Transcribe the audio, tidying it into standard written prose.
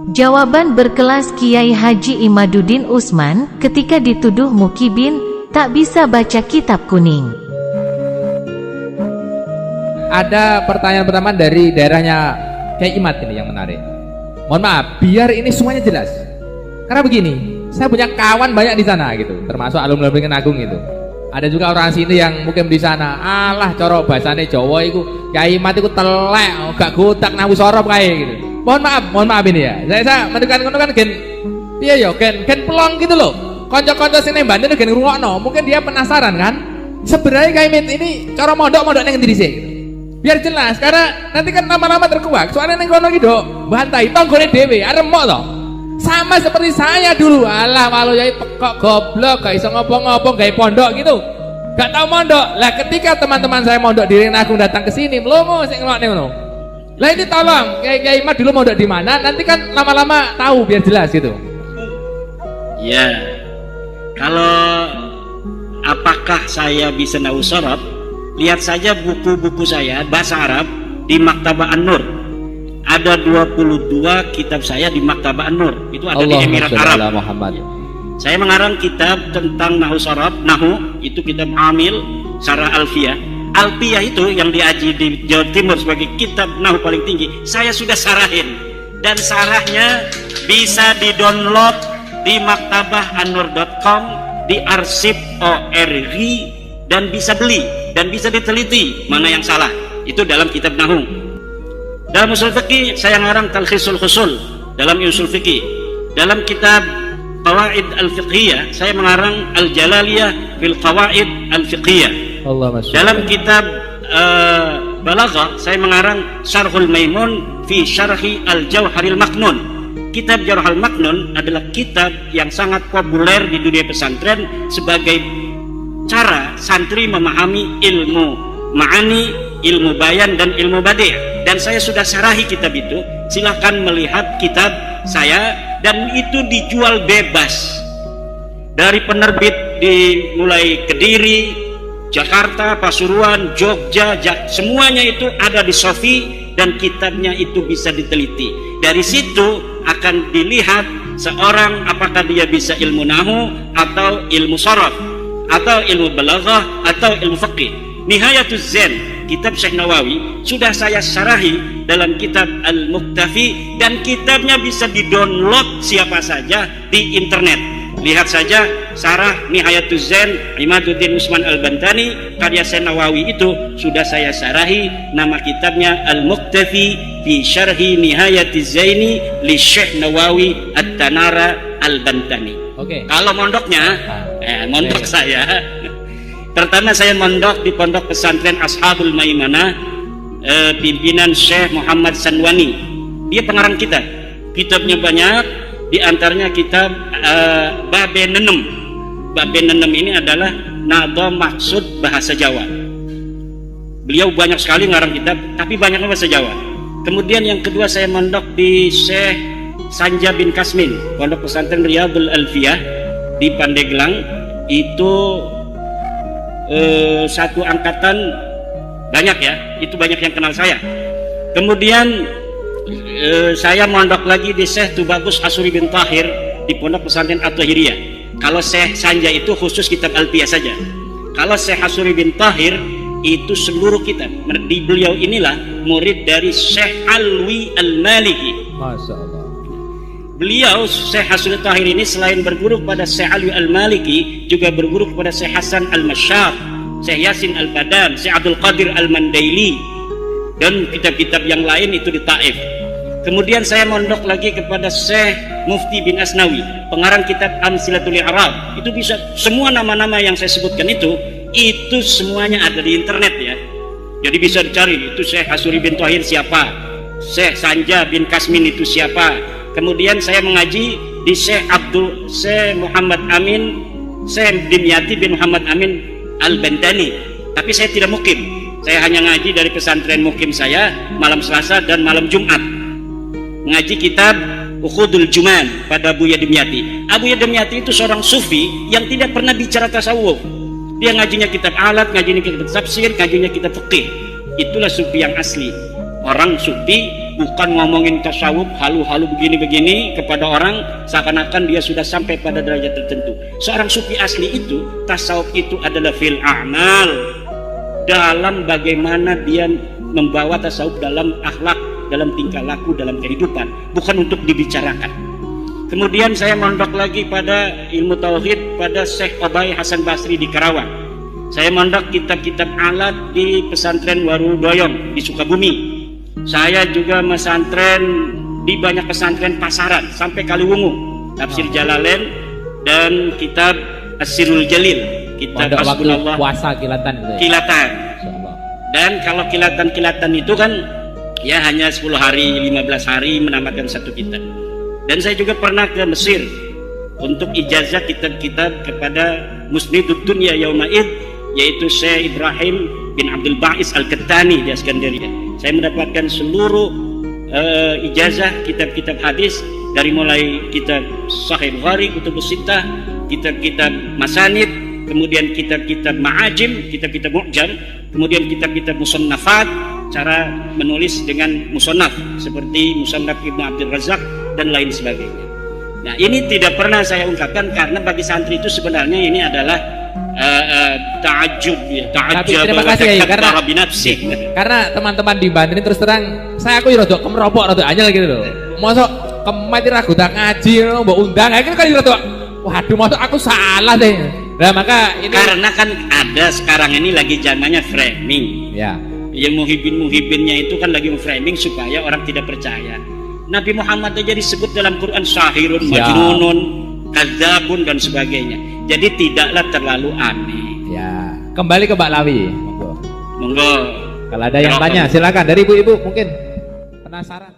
Jawaban berkelas Kiai Haji Imaduddin Usman ketika dituduh Mukibin tak bisa baca kitab kuning. Ada pertanyaan pertama dari daerahnya Kiai Imad ini yang menarik. Mohon maaf, biar ini semuanya jelas. Karena begini, saya punya kawan banyak di sana gitu, termasuk alumni Beringin Agung itu. Ada juga orang sini yang mungkin di sana. Alah, coro bahasane Jawa iku Kiai Imad iku telek, gak gotak nahu sorop kae gitu. Mohon maaf ini ya. Saya mendekat ngono kan gen piye ya, gen pelong gitu loh. Kanca-kanca sini Banten gen ngrungokno, mungkin dia penasaran kan. Sebenarnya Kiai Imad ini cara mondok ning endi sih gitu. Biar jelas, karena nanti kan lama-lama terkuak. Soalnya ning kono iki nduk bantai tanggone dhewe, aremok to. Sama seperti saya dulu. Alah, walau yai kok goblok, gak iso ngopo-ngopo gawe pondok gitu. Gak tahu mondok. Lah ketika teman-teman saya mondok di Beringin Agung datang ke sini, mlomo sing ngelokne ngono. Lah ini tolong, Kiai Imad dulu mondok di mana? Nanti kan lama-lama tahu biar jelas gitu. Ya. Kalau apakah saya bisa nahu sorab? Lihat saja buku-buku saya bahasa Arab di Maktabah An-Nur. Ada 22 kitab saya di Maktabah An-Nur. Itu ada di Emirat Arab. Saya mengarang kitab tentang nahu sorab. Nahu itu kitab Amil, Syarah Alfiyah. Alfiyah itu yang diaji di Jawa Timur sebagai kitab nahu paling tinggi. Saya sudah sarahin dan sarahnya bisa di-download di maktabahanur.com, di arsip ORG, dan bisa beli dan bisa diteliti mana yang salah. Itu dalam kitab nahu. Dalam usul fikih saya ngarang Talkhisul Khusul dalam usul fikih. Dalam kitab Qawaid Al-Fiqhiyah saya mengarang Al-Jalaliyah fil Qawaid Al-Fiqhiyah. Dalam kitab Balaghah saya mengarang Syarhul Maimun fi Syarhi Al-Jawharil Maknun. Kitab Jawharil Maknun adalah kitab yang sangat populer di dunia pesantren sebagai cara santri memahami ilmu ma'ani, ilmu bayan, dan ilmu badi'. Dan saya sudah syarahi kitab itu. Silahkan melihat kitab saya, dan itu dijual bebas dari penerbit mulai Kediri, Jakarta, Pasuruan, Jogja, semuanya itu ada di Sofi, dan kitabnya itu bisa diteliti. Dari situ akan dilihat seorang apakah dia bisa ilmu nahu atau ilmu sharaf atau ilmu balaghah atau ilmu fiqih. Nihayatuz Zen, kitab Syekh Nawawi, sudah saya syarahi dalam kitab Al-Muktafi, dan kitabnya bisa di-download siapa saja di internet. Lihat saja syarah Nihayatuz Zen Imaduddin Usman Al-Bantani karya Syekh Nawawi, itu sudah saya syarahi. Nama kitabnya Al-Muktafi fi Syarhi Nihayatiz Zaini li Syekh Nawawi At-Tanara Al-Bantani. Kalau mondoknya mondok saya pertama saya mondok di pondok pesantren Ashabul Maimanah, pimpinan Syekh Muhammad Sanwani. Dia pengarang kitab. Kitabnya banyak, di antaranya kitab Babe Nenem. Babe Nenem ini adalah nado maksud bahasa Jawa. Beliau banyak sekali ngarang kitab, tapi banyaknya bahasa Jawa. Kemudian yang kedua saya mondok di Syekh Sanja bin Kasmin, pondok pesantren Riyadul Alfiyah di Pandeglang. Itu satu angkatan banyak ya, itu banyak yang kenal saya. Kemudian saya mondok lagi di Syekh Tubagus Asuri bin Tahir di pondok pesantren At-Tahiriyah. Kalau Syekh Sanja itu khusus kitab Alfiyah saja. Kalau Syekh Asuri bin Tahir itu seluruh kitab. Di beliau inilah murid dari Syekh Alwi Al-Maliki. Masya Allah. Beliau Syekh Hasrul Tahir ini selain berguru kepada Syekh Alwi Al-Maliki, juga berguru kepada Syekh Hasan Al-Masyar, Syekh Yasin Al-Badan, Syekh Abdul Qadir Al-Mandaili, dan kitab-kitab yang lain itu di Taif. Kemudian saya mondok lagi kepada Syekh Mufti bin Asnawi, pengarang kitab Amsilatul I'rab. Itu bisa semua nama-nama yang saya sebutkan itu semuanya ada di internet ya. Jadi bisa dicari itu Syekh Hasuri bin Tahir siapa, Syekh Sanja bin Kasmin itu siapa. Kemudian saya mengaji di Syekh Muhammad Amin, Syekh Dimyati bin Muhammad Amin Al-Bantani. Tapi saya tidak mukim. Saya hanya ngaji dari pesantren mukim saya malam Selasa dan malam Jumat. Ngaji kitab Ukhudul Juman pada Buya Dimyati. Abuya Dimyati itu seorang sufi yang tidak pernah bicara tasawuf. Dia ngajinya kitab alat, ngajinya kitab tafsir, ngajinya kitab fikih. Itulah sufi yang asli. Orang sufi bukan ngomongin tasawuf halu-halu begini-begini kepada orang seakan-akan dia sudah sampai pada derajat tertentu. Seorang sufi asli itu, tasawuf itu adalah fil a'mal, dalam bagaimana dia membawa tasawuf dalam akhlak, dalam tingkah laku, dalam kehidupan, bukan untuk dibicarakan. Kemudian saya mondok lagi pada ilmu tauhid pada Syekh Obay Hasan Basri di Karawang. Saya mondok kitab-kitab alat di pesantren Warudoyong di Sukabumi. Saya juga mesantren di banyak pesantren pasaran sampai Kaliwungu, tafsir Jalalain dan kitab As-Sirrul Jalil, kitab Hasbunallah. Puasa kilatan gitu ya? Kilatan. Dan kalau kilatan-kilatan itu kan ya hanya 10 hari, 15 hari menamatkan satu kitab. Dan saya juga pernah ke Mesir untuk ijazah kitab-kitab kepada Musnidud Dunya Yauma'id, yaitu Syekh Ibrahim bin Abdul Ba'is Al-Kettani di Askandaria. Saya mendapatkan seluruh ijazah kitab-kitab hadis, dari mulai kitab Sahih Bukhari, Kutubus Sittah, kitab-kitab Masanid, kemudian kitab-kitab Ma'ajim, kitab-kitab Mu'jam, kemudian kitab-kitab Musannafat, cara menulis dengan musannaf seperti Musannaf Ibnu Abdul Razak dan lain sebagainya. Nah, ini tidak pernah saya ungkapkan karena bagi santri itu sebenarnya ini adalah ta'ajjub ya, ta'ajjub. Terima kasih ya, karena teman-teman di Banten ini terus terang saya aku rada kemeropok rada anyel gitu loh. Mosok kemati ragu tak ngaji mbok undang akhirnya kan rada waduh mosok aku salah deh. Nah, maka ini karena kan ada sekarang ini lagi zamannya framing. Ya. Yang muhibin-muhibinnya itu kan lagi framing supaya orang tidak percaya. Nabi Muhammad aja disebut dalam Quran syahirun, majnunun, kadzabun dan sebagainya. Jadi tidaklah terlalu aneh. Ya, kembali ke Mbak Lawi. Monggo. Monggo. Kalau ada yang tanya silakan, dari ibu-ibu mungkin penasaran.